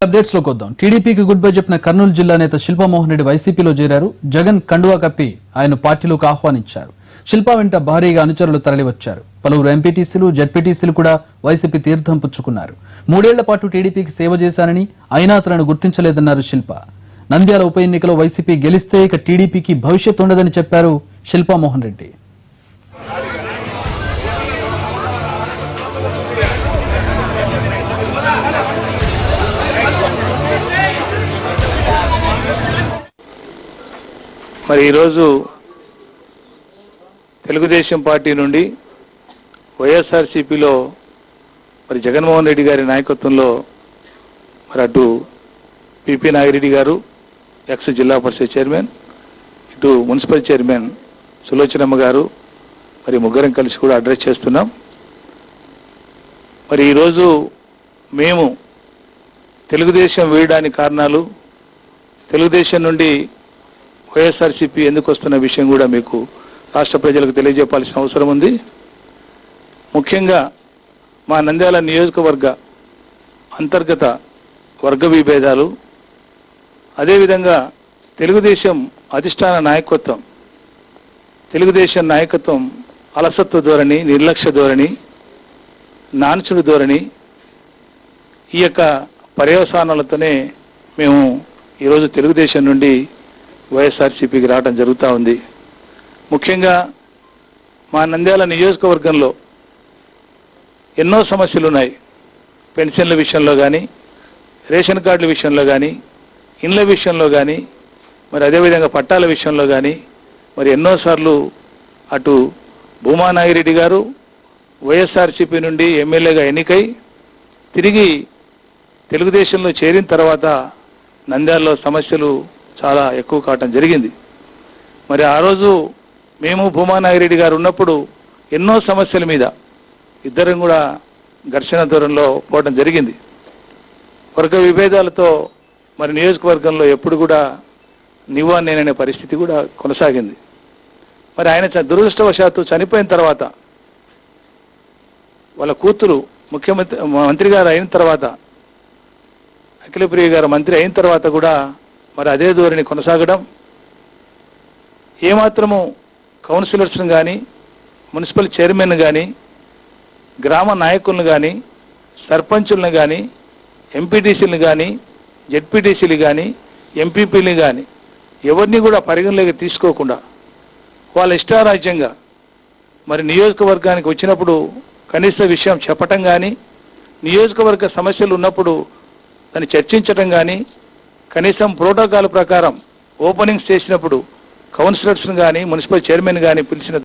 Updates లోకి వద్దాం. టీడీపీకి గుడ్ బై చెప్పిన కర్నూలు జిల్లా నేత శిల్పా మోహన్ రెడ్డి వైసీపీలో చేరారు. జగన్ కండువా కప్పి ఆయన పార్టీలోకి ఆహ్వానించారు. శిల్పా వెంట భారీగా అనుచరులు తరలివచ్చారు. పలువురు ఎంపీటీసీలు, జెడ్పీటీసీలు కూడా వైసీపీ తీర్థం పుచ్చుకున్నారు. 3 ఏళ్ల పాటు టీడీపీకి సేవ చేశానని, అయినా తనను గుర్తించలేదన్నారు శిల్పా. నంద్యాల ఉప ఎన్నికలో వైసీపీ గెలిస్తే ఇక టీడీపీకి భవిష్యత్తు ఉండదని చెప్పారు శిల్పా మోహన్ రెడ్డి. మరి ఈరోజు తెలుగుదేశం పార్టీ నుండి వైఎస్ఆర్సీపీలో మరి జగన్మోహన్ రెడ్డి గారి నాయకత్వంలో మరి అటు పిపి నాగిరెడ్డి గారు, ఎక్స్ జిల్లా పరిషత్ చైర్మన్, ఇటు మున్సిపల్ చైర్మన్ సులోచనమ్మ గారు, మరి ముగ్గురం కలిసి కూడా అడ్రస్ చేస్తున్నాం. మరి ఈరోజు మేము తెలుగుదేశం వేయడానికి కారణాలు, తెలుగుదేశం నుండి వైఎస్ఆర్సీపీ ఎందుకు వస్తున్న విషయం కూడా మీకు రాష్ట్ర ప్రజలకు తెలియజెప్పాల్సిన అవసరం ఉంది. ముఖ్యంగా మా నంద్యాల నియోజకవర్గ అంతర్గత వర్గ విభేదాలు, అదేవిధంగా తెలుగుదేశం అధిష్టాన నాయకత్వం, తెలుగుదేశం నాయకత్వం అలసత్వ ధోరణి, నిర్లక్ష్య ధోరణి, నాన్సుడు ధోరణి, ఈ యొక్క పర్యవసానాలతోనే మేము ఈరోజు తెలుగుదేశం నుండి వైఎస్ఆర్సీపీకి రావడం జరుగుతూ ఉంది. ముఖ్యంగా మా నంద్యాల నియోజకవర్గంలో ఎన్నో సమస్యలు ఉన్నాయి. పెన్షన్ల విషయంలో కానీ, రేషన్ కార్డుల విషయంలో కానీ, ఇండ్ల విషయంలో కానీ, మరి అదేవిధంగా పట్టాల విషయంలో కానీ మరి ఎన్నోసార్లు అటు భూమా నాగిరెడ్డి గారు వైఎస్ఆర్సీపీ నుండి ఎమ్మెల్యేగా ఎన్నికై తిరిగి తెలుగుదేశంలో చేరిన తర్వాత నంద్యాలలో సమస్యలు చాలా ఎక్కువ కావటం జరిగింది. మరి ఆ రోజు మేము భూమా నాగిరెడ్డి గారు ఉన్నప్పుడు ఎన్నో సమస్యల మీద ఇద్దరం కూడా ఘర్షణ దూరంలో పోవడం జరిగింది. వర్గ విభేదాలతో మరి నియోజకవర్గంలో ఎప్పుడు కూడా నీవా నేననే పరిస్థితి కూడా కొనసాగింది. మరి ఆయన దురదృష్టవశాత్తు చనిపోయిన తర్వాత వాళ్ళ కూతురు మంత్రి గారు అయిన తర్వాత, అఖిలప్రియ గారు మంత్రి అయిన తర్వాత కూడా మరి అదే ధోరణి కొనసాగడం, ఏమాత్రము కౌన్సిలర్స్ను కానీ, మున్సిపల్ చైర్మన్ కానీ, గ్రామ నాయకులను కానీ, సర్పంచులను కానీ, ఎంపీటీసీలను కానీ, జెడ్పీటీసీలు కానీ, ఎంపీపీలు కానీ ఎవరిని కూడా పరిగణలోకి తీసుకోకుండా వాళ్ళ ఇష్టారాజ్యంగా మరి నియోజకవర్గానికి వచ్చినప్పుడు కనీస విషయం చెప్పటం కానీ, నియోజకవర్గ సమస్యలు ఉన్నప్పుడు దాన్ని చర్చించటం కానీ, కనీసం ప్రోటోకాల్ ప్రకారం ఓపెనింగ్స్ చేసినప్పుడు కౌన్సిలర్స్ను కానీ, మున్సిపల్ చైర్మన్ కానీ పిలిచిన